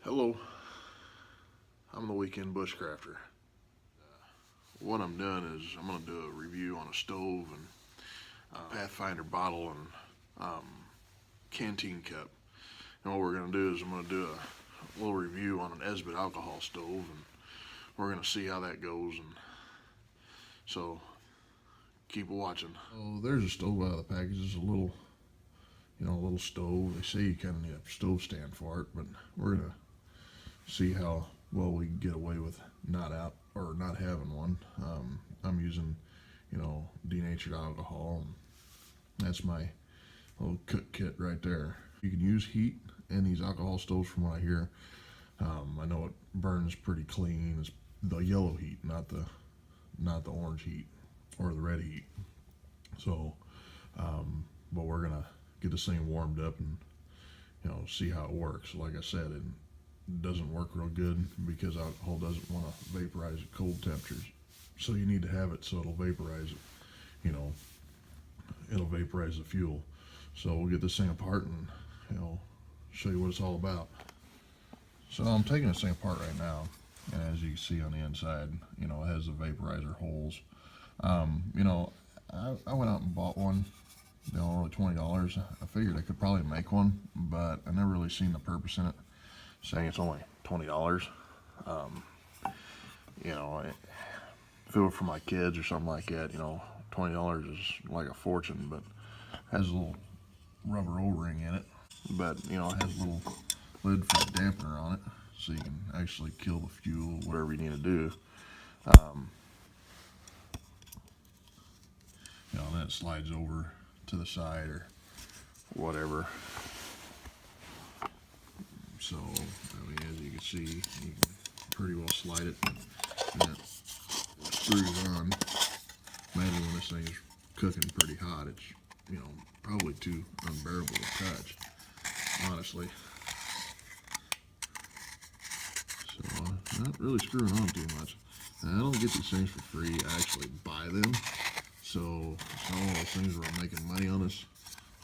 Hello, I'm the Weekend Bushcrafter. What I'm doing is I'm going to do a review on a stove and Pathfinder bottle and canteen cup. And what we're going to do is I'm going to do a little review on an Esbit alcohol stove, and we're going to see how that goes. And so keep watching. Oh, there's a stove out of the package. It's a little, a little stove. They say you kind of need a stove stand for it, but we're going to see how well we can get away with not having one. I'm using, denatured alcohol, and that's my little cook kit right there. You can use heat in these alcohol stoves, from what I hear. I know it burns pretty clean. It's the yellow heat, not the orange heat or the red heat. So, but we're gonna get this thing warmed up and see how it works. Like I said, it doesn't work real good because alcohol doesn't want to vaporize at cold temperatures. So you need to have it so it'll vaporize it. It'll vaporize the fuel. So we'll get this thing apart and show you what it's all about. So I'm taking this thing apart right now, and as you can see on the inside, it has the vaporizer holes. I went out and bought one. Only $20. I figured I could probably make one, but I never really seen the purpose in it, saying it's only $20. If it were for my kids or something like that, $20 is like a fortune, but it has a little rubber O-ring in it. But, it has a little lid for a dampener on it, so you can actually kill the fuel, whatever you need to do. And then it slides over to the side or whatever. So, as you can see, you can pretty well slide it, and it screws on. Imagine when this thing is cooking pretty hot, it's, probably too unbearable to touch, honestly. So, not really screwing on too much. And I don't get these things for free. I actually buy them. So, it's not one of those things where I'm making money on this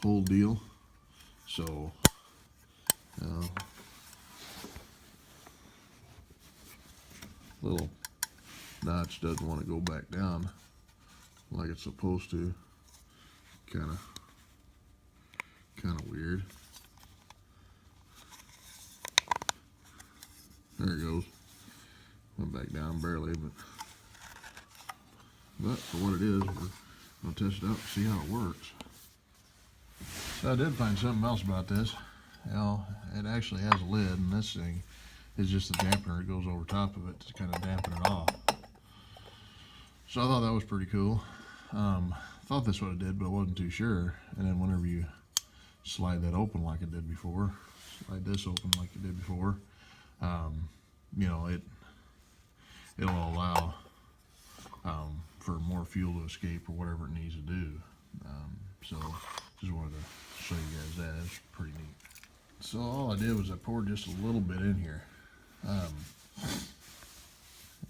whole deal. So, little notch doesn't want to go back down like it's supposed to. Kind of weird. There it goes. Went back down barely, but for what it is, we're gonna test it out and see how it works. So I did find something else about this. It actually has a lid, and this thing is just the dampener that goes over top of it to kind of dampen it off. So I thought that was pretty cool. Thought this what it did, but I wasn't too sure. And then whenever you slide that open like it did before, slide this open like it did before, it'll allow for more fuel to escape or whatever it needs to do. So just wanted to show you guys that. It's pretty neat. So all I did was I poured just a little bit in here.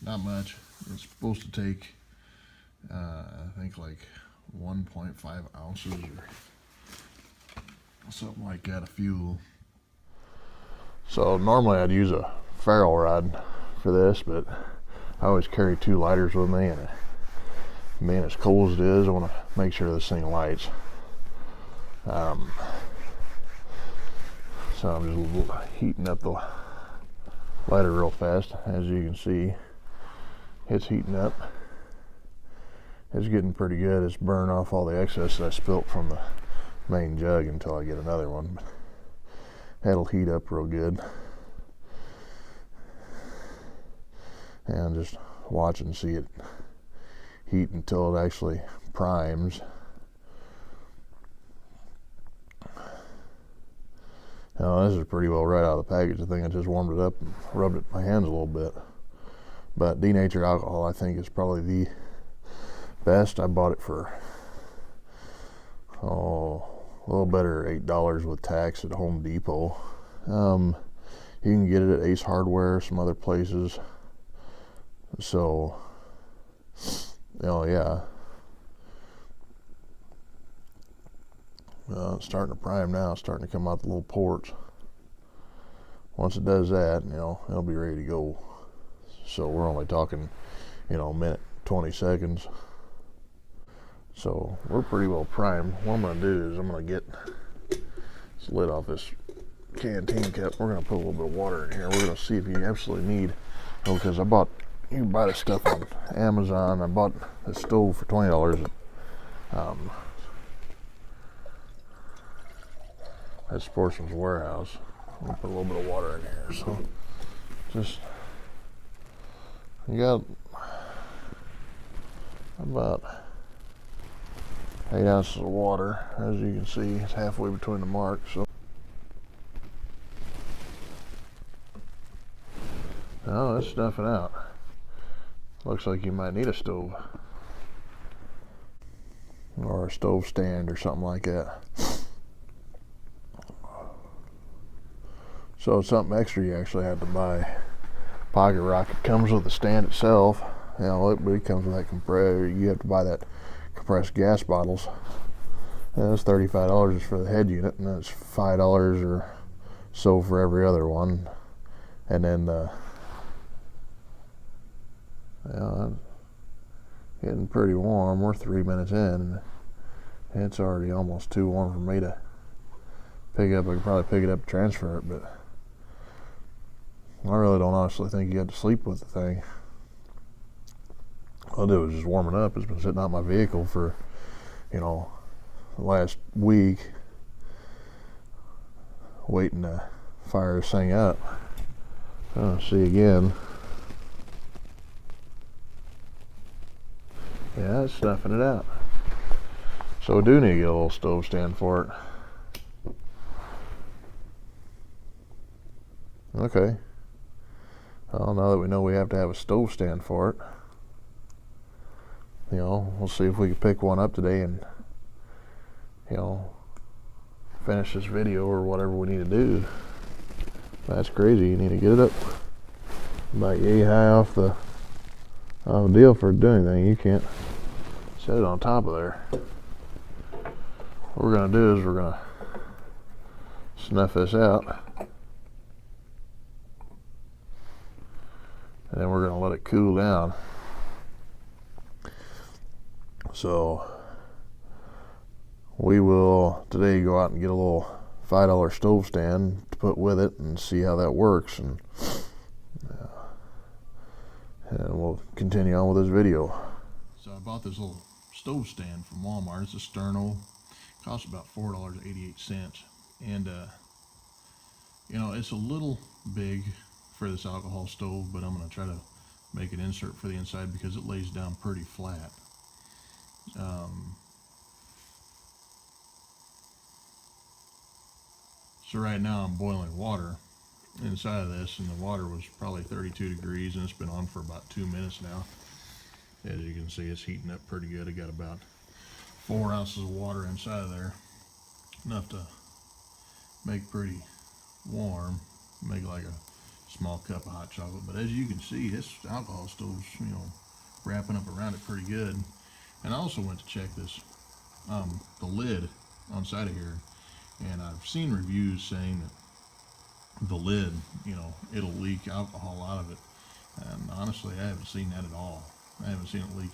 Not much. It's supposed to take I think like 1.5 ounces or something like that of fuel. So normally I'd use a ferrule rod for this, but I always carry 2 lighters with me, and being as cold as it is, I want to make sure this thing lights. So I'm just heating up the lighter real fast. As you can see, it's heating up. It's getting pretty good. It's burning off all the excess that I spilt from the main jug until I get another one. That'll heat up real good. And just watch and see it heat until it actually primes. Now this is pretty well right out of the package. I think I just warmed it up and rubbed it in my hands a little bit. But denatured alcohol, I think, is probably the best. I bought it for a little better, $8 with tax at Home Depot. You can get it at Ace Hardware, some other places. So, yeah. It's starting to prime now. It's starting to come out the little ports. once it does that, it'll be ready to go. So we're only talking, a minute, 20 seconds. So we're pretty well primed. What I'm going to do is I'm going to get this lid off this canteen cup. We're going to put a little bit of water in here. We're going to see if you absolutely need, because you can buy this stuff on Amazon. I bought this stove for $20 at Sportsman's Warehouse. I'm going to put a little bit of water in here. So just, you got about 8 ounces of water. As you can see, it's halfway between the marks. So now let's stuff it out. Looks like you might need a stove or a stove stand or something like that. So it's something extra you actually have to buy. Pocket Rocket comes with the stand itself. It comes with that compressor. You have to buy that compressed gas bottles. And that's $35 just for the head unit, and that's $5 or so for every other one. And then getting pretty warm. We're 3 minutes in, and it's already almost too warm for me to pick up. I could probably pick it up and transfer it, but I really don't honestly think you have to sleep with the thing. All I do is just warm it up. It's been sitting out in my vehicle for, the last week, waiting to fire this thing up. See again. Yeah, it's stuffing it out. So we do need to get a little stove stand for it. Okay. Well, now that we know we have to have a stove stand for it, we'll see if we can pick one up today and, finish this video or whatever we need to do. That's crazy. You need to get it up about yay high off the deal for doing anything. You can't set it on top of there. What we're going to do is we're going to snuff this out. And then we're going to let it cool down. So we will today go out and get a little $5 stove stand to put with it and see how that works. And we'll continue on with this video. So I bought this little stove stand from Walmart. It's a Sterno. It costs about $4.88. And it's a little big for this alcohol stove, but I'm going to try to make an insert for the inside because it lays down pretty flat. So right now I'm boiling water inside of this, and the water was probably 32 degrees, and it's been on for about 2 minutes now. As you can see, it's heating up pretty good. I got about 4 ounces of water inside of there, enough to make pretty warm, make like a small cup of hot chocolate. But as you can see, this alcohol stove's wrapping up around it pretty good. And I also went to check this the lid on side of here, and I've seen reviews saying that the lid, it'll leak alcohol out of it, and honestly I haven't seen that at all. I haven't seen it leak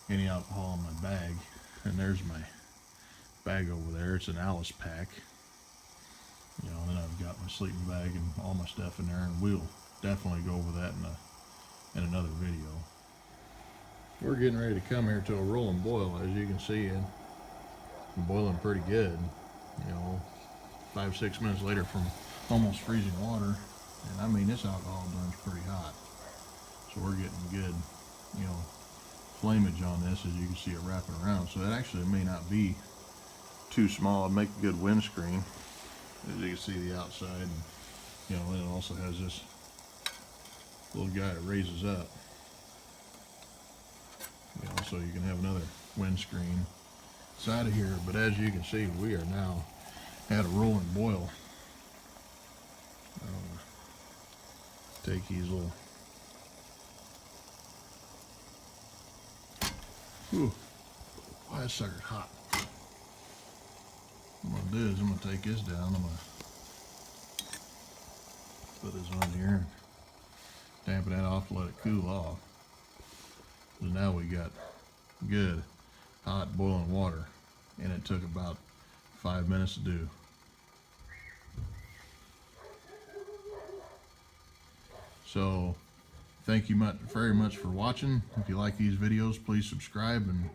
any alcohol in my bag. And there's my bag over there. It's an Alice pack. Then I've got my sleeping bag and all my stuff in there, and we'll definitely go over that in another video. We're getting ready to come here to a rolling boil. As you can see, I'm boiling pretty good. 5-6 minutes later from almost freezing water, and I mean this alcohol burns pretty hot. So we're getting good, flamage on this. As you can see it wrapping around. So it actually may not be too small. It'd make a good windscreen. As you can see the outside, and then it also has this little guy that raises up. So you can have another windscreen side of here. But as you can see, we are now at a rolling boil. Take these little, whew, why that sucker's hot. What I'm gonna do is I'm gonna take this down. I'm gonna Put this on here and dampen that off to let it cool off. So now we got good hot boiling water, and it took about 5 minutes to do. So thank you very much for watching. If you like these videos, please subscribe and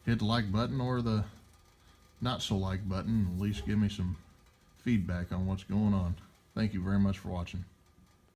hit the like button or the not so like button. At least give me some feedback on what's going on. Thank you very much for watching.